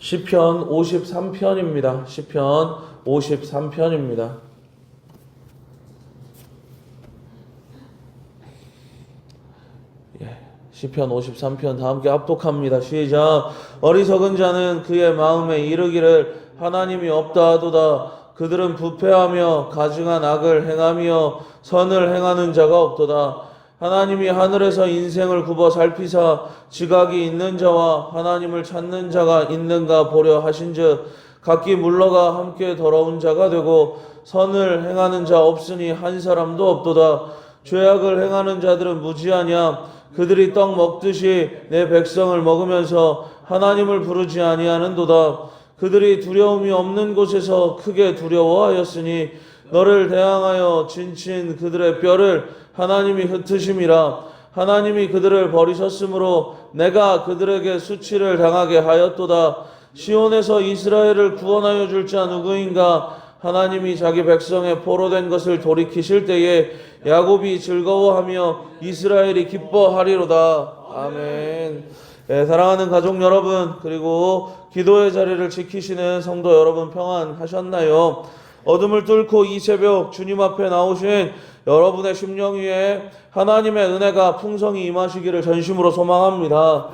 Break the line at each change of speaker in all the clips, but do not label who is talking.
시편 53편입니다. 시편 53편입니다. 시편 53편 다 함께 합독합니다. 시작. 어리석은 자는 그의 마음에 이르기를 하나님이 없다 하도다. 그들은 부패하며 가증한 악을 행하며 선을 행하는 자가 없도다. 하나님이 하늘에서 인생을 굽어 살피사 지각이 있는 자와 하나님을 찾는 자가 있는가 보려 하신즉 각기 물러가 함께 더러운 자가 되고 선을 행하는 자 없으니 한 사람도 없도다. 죄악을 행하는 자들은 무지하냐. 그들이 떡 먹듯이 내 백성을 먹으면서 하나님을 부르지 아니하는도다. 그들이 두려움이 없는 곳에서 크게 두려워하였으니 너를 대항하여 진친 그들의 뼈를 하나님이 흩으심이라. 하나님이 그들을 버리셨으므로 내가 그들에게 수치를 당하게 하였도다. 시온에서 이스라엘을 구원하여 줄 자 누구인가. 하나님이 자기 백성의 포로된 것을 돌이키실 때에 야곱이 즐거워하며 이스라엘이 기뻐하리로다. 아멘. 네, 사랑하는 가족 여러분, 그리고 기도의 자리를 지키시는 성도 여러분 평안하셨나요? 어둠을 뚫고 이 새벽 주님 앞에 나오신 여러분의 심령 위에 하나님의 은혜가 풍성히 임하시기를 전심으로 소망합니다.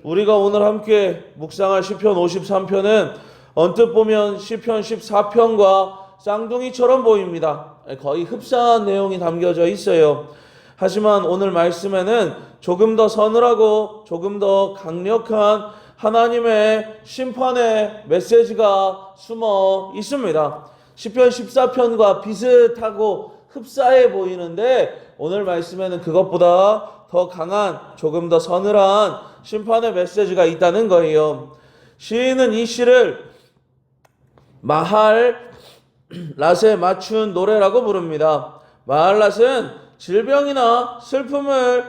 우리가 오늘 함께 묵상할 시편 53편은 언뜻 보면 시편 14편과 쌍둥이처럼 보입니다. 거의 흡사한 내용이 담겨져 있어요. 하지만 오늘 말씀에는 조금 더 서늘하고 조금 더 강력한 하나님의 심판의 메시지가 숨어 있습니다. 시편 14편과 비슷하고 흡사해 보이는데 오늘 말씀에는 그것보다 더 강한 조금 더 서늘한 심판의 메시지가 있다는 거예요. 시인은 이 시를 마할랏에 맞춘 노래라고 부릅니다. 마할랏은 질병이나 슬픔을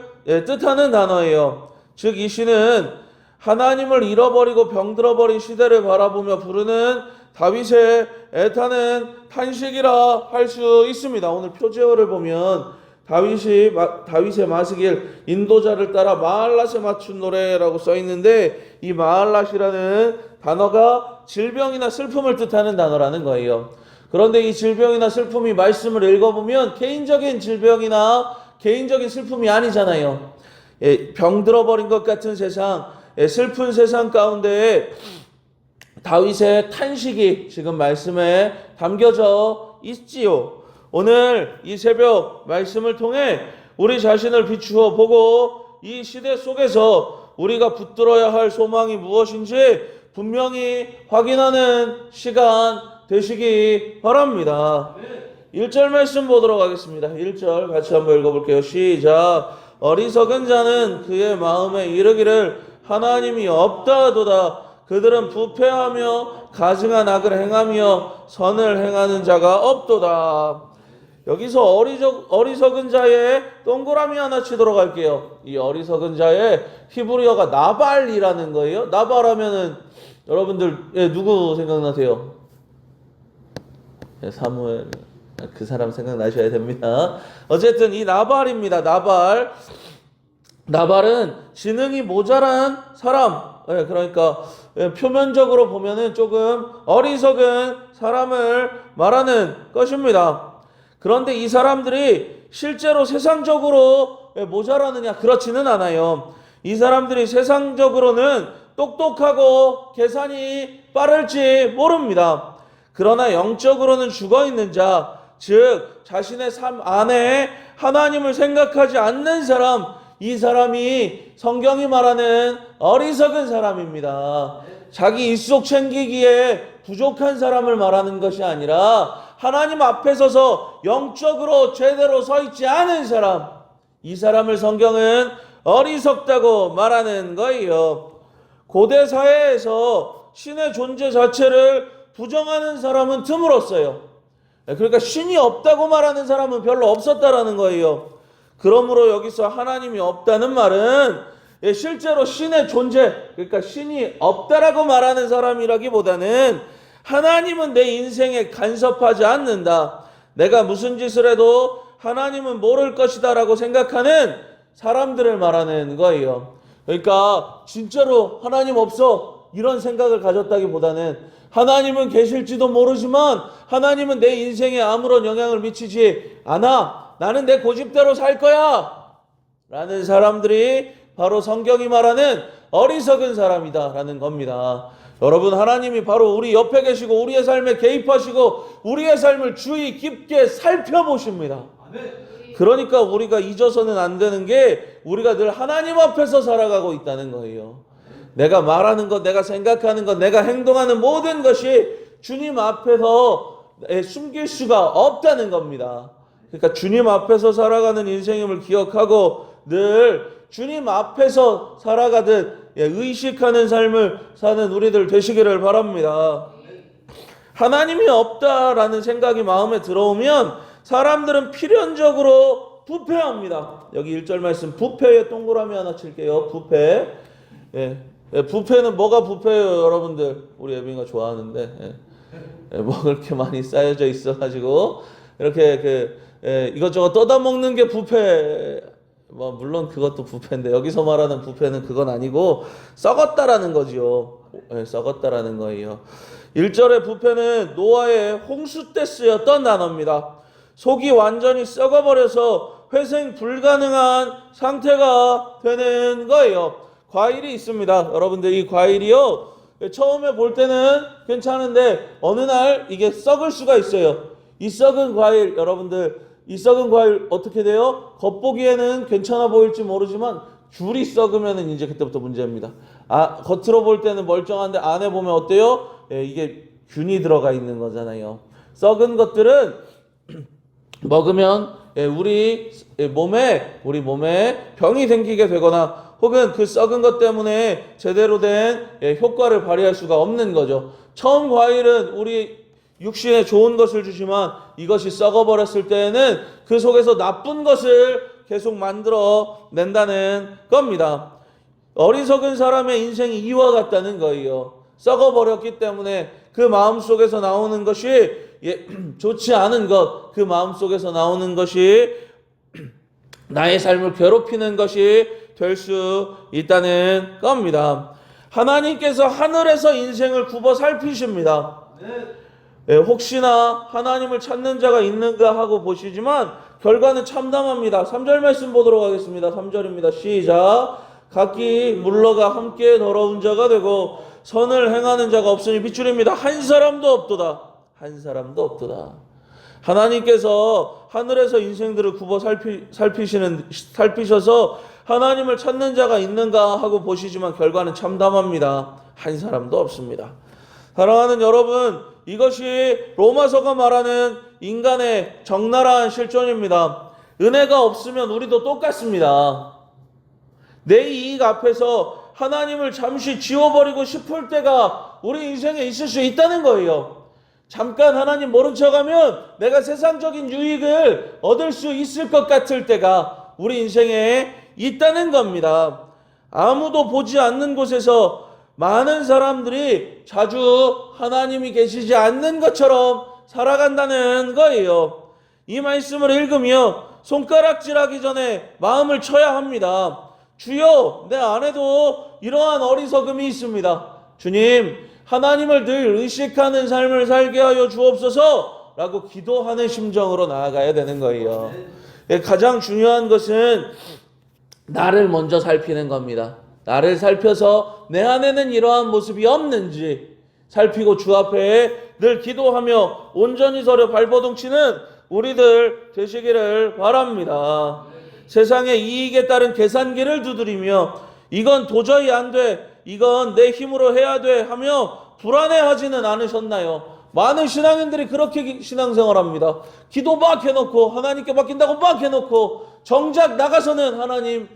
뜻하는 단어예요. 즉 이 시는 하나님을 잃어버리고 병들어버린 시대를 바라보며 부르는 다윗의 애타는 탄식이라 할 수 있습니다. 오늘 표제어를 보면 다윗의 마시길 인도자를 따라 마할랏에 맞춘 노래라고 써 있는데 이 마할랏이라는 단어가 질병이나 슬픔을 뜻하는 단어라는 거예요. 그런데 이 질병이나 슬픔이 말씀을 읽어보면 개인적인 질병이나 개인적인 슬픔이 아니잖아요. 병들어버린 것 같은 세상, 슬픈 세상 가운데 다윗의 탄식이 지금 말씀에 담겨져 있지요. 오늘 이 새벽 말씀을 통해 우리 자신을 비추어 보고 이 시대 속에서 우리가 붙들어야 할 소망이 무엇인지 분명히 확인하는 시간 되시기 바랍니다. 1절 말씀 보도록 하겠습니다. 1절 같이 한번 읽어볼게요. 시작. 어리석은 자는 그의 마음에 이르기를 하나님이 없다 하도다. 그들은 부패하며 가증한 악을 행하며 선을 행하는 자가 없도다. 여기서 어리석은 자의 동그라미 하나 치도록 할게요. 이 어리석은 자의 히브리어가 나발이라는 거예요. 나발하면은 여러분들 누구 생각나세요? 사무엘, 그 사람 생각나셔야 됩니다. 어쨌든 이 나발입니다. 나발은 지능이 모자란 사람, 그러니까 표면적으로 보면은 조금 어리석은 사람을 말하는 것입니다. 그런데 이 사람들이 실제로 세상적으로 모자라느냐? 그렇지는 않아요. 이 사람들이 세상적으로는 똑똑하고 계산이 빠를지 모릅니다. 그러나 영적으로는 죽어있는 자, 즉 자신의 삶 안에 하나님을 생각하지 않는 사람, 이 사람이 성경이 말하는 어리석은 사람입니다. 자기 입속 챙기기에 부족한 사람을 말하는 것이 아니라 하나님 앞에 서서 영적으로 제대로 서 있지 않은 사람, 이 사람을 성경은 어리석다고 말하는 거예요. 고대 사회에서 신의 존재 자체를 부정하는 사람은 드물었어요. 그러니까 신이 없다고 말하는 사람은 별로 없었다라는 거예요. 그러므로 여기서 하나님이 없다는 말은 실제로 신의 존재, 그러니까 신이 없다라고 말하는 사람이라기보다는 하나님은 내 인생에 간섭하지 않는다. 내가 무슨 짓을 해도 하나님은 모를 것이다 라고 생각하는 사람들을 말하는 거예요. 그러니까 진짜로 하나님 없어, 이런 생각을 가졌다기보다는 하나님은 계실지도 모르지만 하나님은 내 인생에 아무런 영향을 미치지 않아. 나는 내 고집대로 살 거야. 라는 사람들이 바로 성경이 말하는 어리석은 사람이다라는 겁니다. 여러분, 하나님이 바로 우리 옆에 계시고 우리의 삶에 개입하시고 우리의 삶을 주의 깊게 살펴보십니다. 그러니까 우리가 잊어서는 안 되는 게 우리가 늘 하나님 앞에서 살아가고 있다는 거예요. 내가 말하는 것, 내가 생각하는 것, 내가 행동하는 모든 것이 주님 앞에서 숨길 수가 없다는 겁니다. 그러니까 주님 앞에서 살아가는 인생임을 기억하고 늘 주님 앞에서 살아가듯 의식하는 삶을 사는 우리들 되시기를 바랍니다. 하나님이 없다라는 생각이 마음에 들어오면 사람들은 필연적으로 부패합니다. 여기 1절 말씀, 부패에 동그라미 하나 칠게요. 부패. 부패는 뭐가 부패예요, 여러분들? 우리 예빈이가 좋아하는데 뭐 그렇게 많이 쌓여져 있어가지고 이렇게 이것저것 떠다 먹는 게 부패. 뭐 물론 그것도 부패인데 여기서 말하는 부패는 그건 아니고 썩었다라는 거지요. 썩었다라는 거예요. 1절의 부패는 노아의 홍수 때 쓰였던 단어입니다. 속이 완전히 썩어버려서 회생 불가능한 상태가 되는 거예요. 과일이 있습니다. 여러분들, 이 과일이요, 처음에 볼 때는 괜찮은데 어느 날 이게 썩을 수가 있어요. 이 썩은 과일, 여러분들, 이 썩은 과일 어떻게 돼요? 겉보기에는 괜찮아 보일지 모르지만 귤이 썩으면 이제 그때부터 문제입니다. 겉으로 볼 때는 멀쩡한데 안에 보면 어때요? 이게 균이 들어가 있는 거잖아요. 썩은 것들은 먹으면 우리 몸에 병이 생기게 되거나 혹은 그 썩은 것 때문에 제대로 된 효과를 발휘할 수가 없는 거죠. 처음 과일은 우리 육신에 좋은 것을 주지만 이것이 썩어버렸을 때에는 그 속에서 나쁜 것을 계속 만들어 낸다는 겁니다. 어리석은 사람의 인생이 이와 같다는 거예요. 썩어버렸기 때문에 그 마음속에서 나오는 것이 좋지 않은 것, 그 마음속에서 나오는 것이 나의 삶을 괴롭히는 것이 될 수 있다는 겁니다. 하나님께서 하늘에서 인생을 굽어 살피십니다. 혹시나 하나님을 찾는 자가 있는가 하고 보시지만 결과는 참담합니다. 3절 말씀 보도록 하겠습니다. 3절입니다. 시작. 각기 물러가 함께 더러운 자가 되고 선을 행하는 자가 없으니 빗줄입니다. 한 사람도 없도다. 한 사람도 없도다. 하나님께서 하늘에서 인생들을 굽어 살피셔서 하나님을 찾는 자가 있는가 하고 보시지만 결과는 참담합니다. 한 사람도 없습니다. 사랑하는 여러분, 이것이 로마서가 말하는 인간의 적나라한 실존입니다. 은혜가 없으면 우리도 똑같습니다. 내 이익 앞에서 하나님을 잠시 지워버리고 싶을 때가 우리 인생에 있을 수 있다는 거예요. 잠깐 하나님 모른 척하면 내가 세상적인 유익을 얻을 수 있을 것 같을 때가 우리 인생에 있다는 겁니다. 아무도 보지 않는 곳에서 많은 사람들이 자주 하나님이 계시지 않는 것처럼 살아간다는 거예요. 이 말씀을 읽으며 손가락질하기 전에 마음을 쳐야 합니다. 주여, 내 안에도 이러한 어리석음이 있습니다. 주님, 하나님을 늘 의식하는 삶을 살게 하여 주옵소서 라고 기도하는 심정으로 나아가야 되는 거예요. 가장 중요한 것은 나를 먼저 살피는 겁니다. 나를 살펴서 내 안에는 이러한 모습이 없는지 살피고 주 앞에 늘 기도하며 온전히 서려 발버둥치는 우리들 되시기를 바랍니다. 세상의 이익에 따른 계산기를 두드리며 이건 도저히 안 돼, 이건 내 힘으로 해야 돼 하며 불안해하지는 않으셨나요? 많은 신앙인들이 그렇게 신앙생활합니다. 기도 막 해놓고 하나님께 맡긴다고 막 해놓고 정작 나가서는 하나님을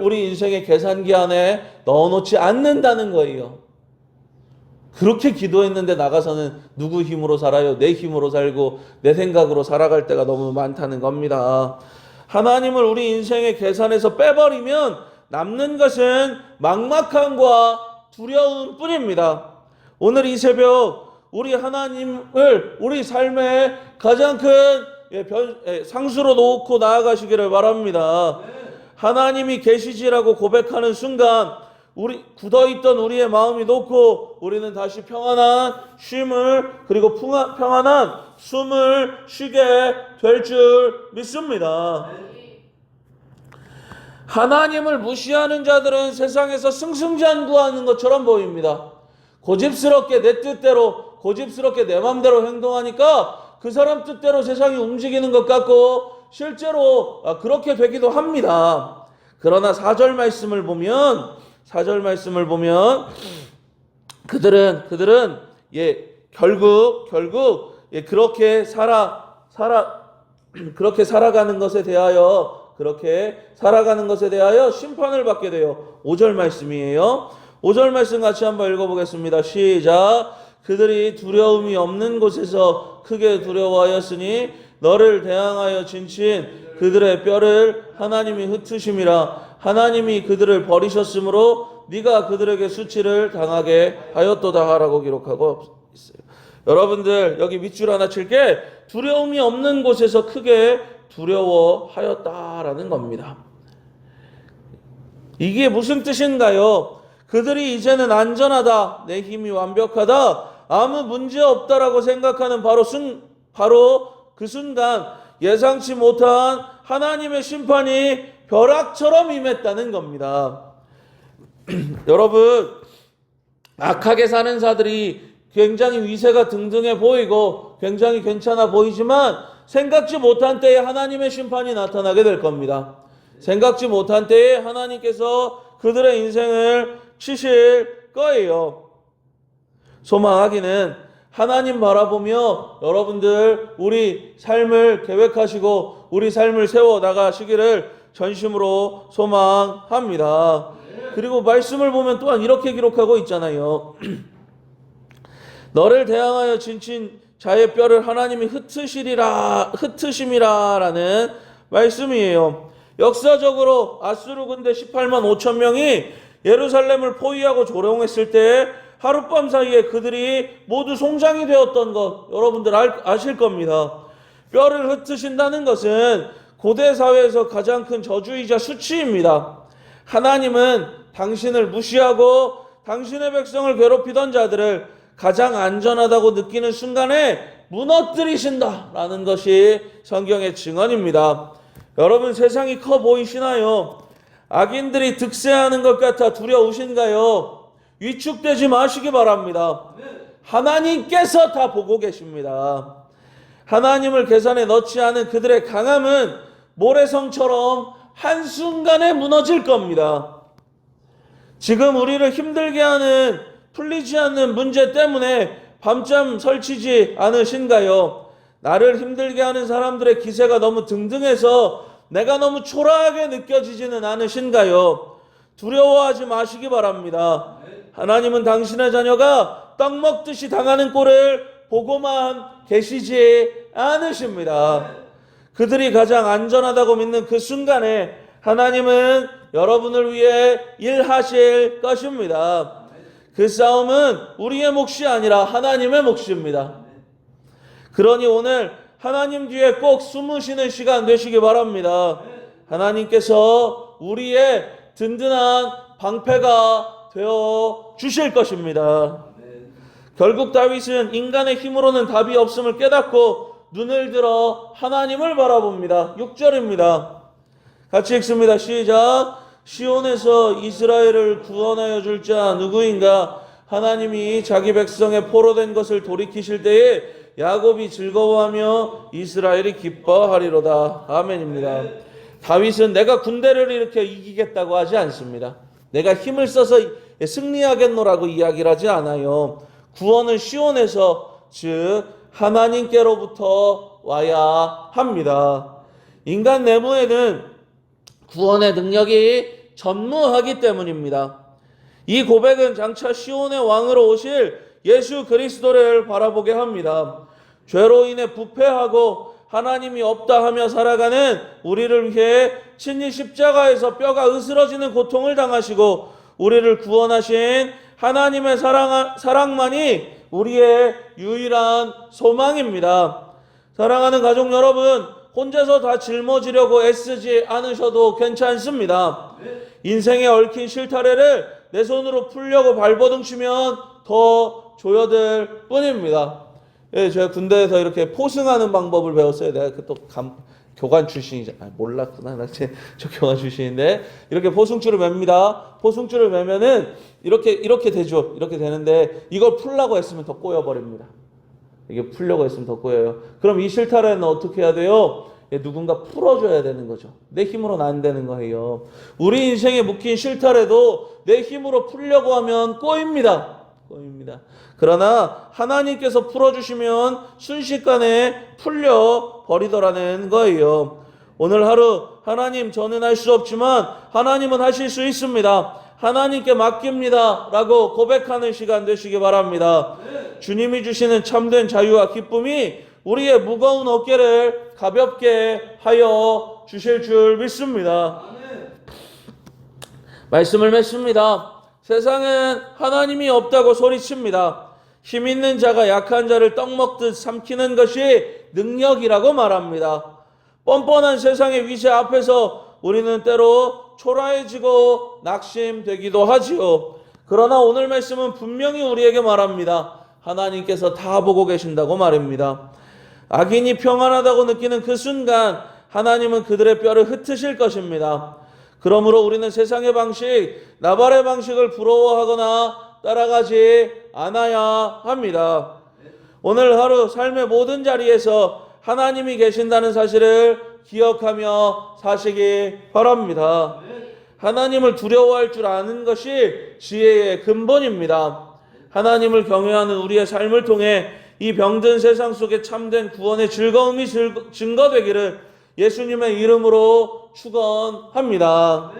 우리 인생의 계산기 안에 넣어놓지 않는다는 거예요. 그렇게 기도했는데 나가서는 누구 힘으로 살아요? 내 힘으로 살고 내 생각으로 살아갈 때가 너무 많다는 겁니다. 하나님을 우리 인생의 계산에서 빼버리면 남는 것은 막막함과 두려움 뿐입니다. 오늘 이 새벽 우리 하나님을 우리 삶의 가장 큰 상수로 놓고 나아가시기를 바랍니다. 하나님이 계시지라고 고백하는 순간 굳어있던 우리의 마음이 녹고 우리는 다시 평안한 쉼을 그리고 평안한 숨을 쉬게 될 줄 믿습니다. 하나님을 무시하는 자들은 세상에서 승승장구하는 것처럼 보입니다. 고집스럽게 내 뜻대로 고집스럽게 내 맘대로 행동하니까 그 사람 뜻대로 세상이 움직이는 것 같고 실제로 그렇게 되기도 합니다. 그러나 4절 말씀을 보면 그들은 결국 그렇게 살아가는 것에 대하여 심판을 받게 돼요. 5절 말씀이에요. 5절 말씀 같이 한번 읽어보겠습니다. 시작. 그들이 두려움이 없는 곳에서 크게 두려워하였으니 너를 대항하여 진친 그들의 뼈를 하나님이 흩으심이라. 하나님이 그들을 버리셨으므로 네가 그들에게 수치를 당하게 하였도다 라고 기록하고 있어요. 여러분들 여기 밑줄 하나 칠게 두려움이 없는 곳에서 크게 두려워하였다라는 겁니다. 이게 무슨 뜻인가요? 그들이 이제는 안전하다, 내 힘이 완벽하다, 아무 문제 없다라고 생각하는 바로 그 순간 예상치 못한 하나님의 심판이 벼락처럼 임했다는 겁니다. 여러분, 악하게 사는 자들이 굉장히 위세가 등등해 보이고 굉장히 괜찮아 보이지만 생각지 못한 때에 하나님의 심판이 나타나게 될 겁니다. 생각지 못한 때에 하나님께서 그들의 인생을 치실 거예요. 소망하기는 하나님 바라보며 여러분들 우리 삶을 계획하시고 우리 삶을 세워 나가시기를 전심으로 소망합니다. 그리고 말씀을 보면 또한 이렇게 기록하고 있잖아요. 너를 대항하여 진친 자의 뼈를 하나님이 흩으심이라라는 말씀이에요. 역사적으로 아수르 군대 18만 5천 명이 예루살렘을 포위하고 조롱했을 때 하룻밤 사이에 그들이 모두 송장이 되었던 것 여러분들 아실 겁니다. 뼈를 흩으신다는 것은 고대 사회에서 가장 큰 저주이자 수치입니다. 하나님은 당신을 무시하고 당신의 백성을 괴롭히던 자들을 가장 안전하다고 느끼는 순간에 무너뜨리신다라는 것이 성경의 증언입니다. 여러분 세상이 커 보이시나요? 악인들이 득세하는 것 같아 두려우신가요? 위축되지 마시기 바랍니다. 하나님께서 다 보고 계십니다. 하나님을 계산에 넣지 않은 그들의 강함은 모래성처럼 한순간에 무너질 겁니다. 지금 우리를 힘들게 하는 풀리지 않는 문제 때문에 밤잠 설치지 않으신가요? 나를 힘들게 하는 사람들의 기세가 너무 등등해서 내가 너무 초라하게 느껴지지는 않으신가요? 두려워하지 마시기 바랍니다. 하나님은 당신의 자녀가 떡 먹듯이 당하는 꼴을 보고만 계시지 않으십니다. 그들이 가장 안전하다고 믿는 그 순간에 하나님은 여러분을 위해 일하실 것입니다. 그 싸움은 우리의 몫이 아니라 하나님의 몫입니다. 그러니 오늘 하나님 뒤에 꼭 숨으시는 시간 되시기 바랍니다. 하나님께서 우리의 든든한 방패가 되어 주실 것입니다. 결국 다윗은 인간의 힘으로는 답이 없음을 깨닫고 눈을 들어 하나님을 바라봅니다. 6절입니다. 같이 읽습니다. 시작. 시온에서 이스라엘을 구원하여 줄 자 누구인가? 하나님이 자기 백성의 포로된 것을 돌이키실 때에 야곱이 즐거워하며 이스라엘이 기뻐하리로다. 아멘입니다. 다윗은 내가 군대를 이렇게 이기겠다고 하지 않습니다. 내가 힘을 써서 승리하겠노라고 이야기를 하지 않아요. 구원은 시온에서 즉 하나님께로부터 와야 합니다. 인간 내부에는 구원의 능력이 전무하기 때문입니다. 이 고백은 장차 시온의 왕으로 오실 예수 그리스도를 바라보게 합니다. 죄로 인해 부패하고 하나님이 없다 하며 살아가는 우리를 위해 친히 십자가에서 뼈가 으스러지는 고통을 당하시고 우리를 구원하신 하나님의 사랑만이 우리의 유일한 소망입니다. 사랑하는 가족 여러분, 혼자서 다 짊어지려고 애쓰지 않으셔도 괜찮습니다. 인생에 얽힌 실타래를 내 손으로 풀려고 발버둥 치면 더 조여들 뿐입니다. 예, 제가 군대에서 이렇게 포승하는 방법을 배웠어요. 내가 또 교관 출신이잖아. 몰랐구나. 저 교관 출신인데 이렇게 포승줄을 맵니다. 포승줄을 매면은 이렇게 되죠. 이렇게 되는데 이걸 풀라고 했으면 더 꼬여버립니다. 이게 풀려고 했으면 더 꼬여요. 그럼 이 실타래는 어떻게 해야 돼요? 누군가 풀어줘야 되는 거죠. 내 힘으로는 안 되는 거예요. 우리 인생에 묶인 실타래도 내 힘으로 풀려고 하면 꼬입니다. 그러나 하나님께서 풀어주시면 순식간에 풀려 버리더라는 거예요. 오늘 하루 하나님 저는 할 수 없지만 하나님은 하실 수 있습니다. 하나님께 맡깁니다 라고 고백하는 시간 되시기 바랍니다. 주님이 주시는 참된 자유와 기쁨이 우리의 무거운 어깨를 가볍게 하여 주실 줄 믿습니다. 말씀을 맺습니다. 세상은 하나님이 없다고 소리칩니다. 힘 있는 자가 약한 자를 떡 먹듯 삼키는 것이 능력이라고 말합니다. 뻔뻔한 세상의 위세 앞에서 우리는 때로 초라해지고 낙심되기도 하지요. 그러나 오늘 말씀은 분명히 우리에게 말합니다. 하나님께서 다 보고 계신다고 말입니다. 악인이 평안하다고 느끼는 그 순간 하나님은 그들의 뼈를 흩으실 것입니다. 그러므로 우리는 세상의 방식, 나발의 방식을 부러워하거나 따라가지 않아야 합니다. 오늘 하루 삶의 모든 자리에서 하나님이 계신다는 사실을 기억하며 사시기 바랍니다. 하나님을 두려워할 줄 아는 것이 지혜의 근본입니다. 하나님을 경외하는 우리의 삶을 통해 이 병든 세상 속에 참된 구원의 즐거움이 증거되기를 예수님의 이름으로 축원합니다.